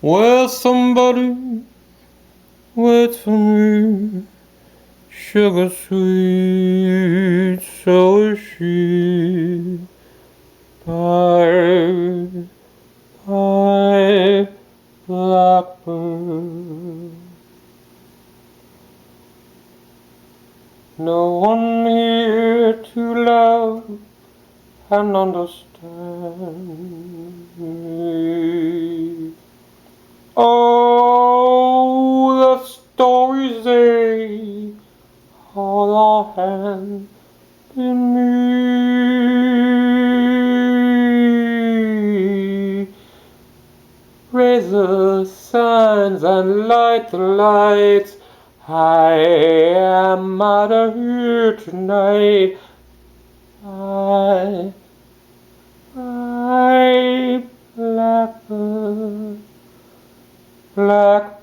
Will somebody wait for me? Sugar sweet, so is she. Bye, bye, blackbird. No one here to love and understand me. Oh, the stories they hold our hand in me. Raise the signs and light the lights. I am out of here tonight. I, blackbird, blackbird,